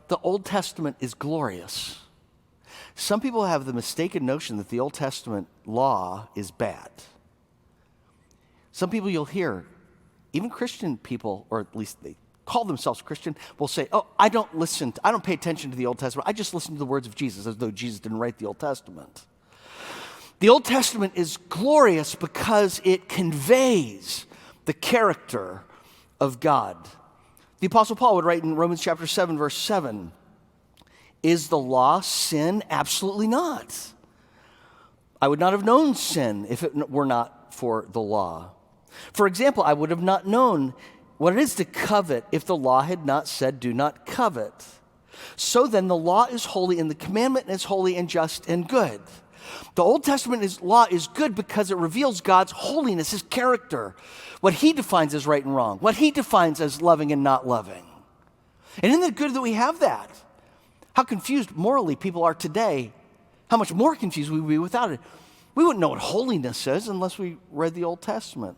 the Old Testament is glorious. Some people have the mistaken notion that the Old Testament law is bad. Some people you'll hear, even Christian people, or at least they call themselves Christian, will say, oh, I don't pay attention to the Old Testament. I just listen to the words of Jesus, as though Jesus didn't write the Old Testament. The Old Testament is glorious because it conveys the character of God. The Apostle Paul would write in Romans chapter 7, verse 7, is the law sin? Absolutely not. I would not have known sin if it were not for the law. For example, I would have not known what it is to covet if the law had not said, do not covet. So then the law is holy and the commandment is holy and just and good. The Old Testament law is good because it reveals God's holiness, his character, what he defines as right and wrong, what he defines as loving and not loving. And isn't it good that we have that? How confused morally people are today, how much more confused we would be without it. We wouldn't know what holiness is unless we read the Old Testament.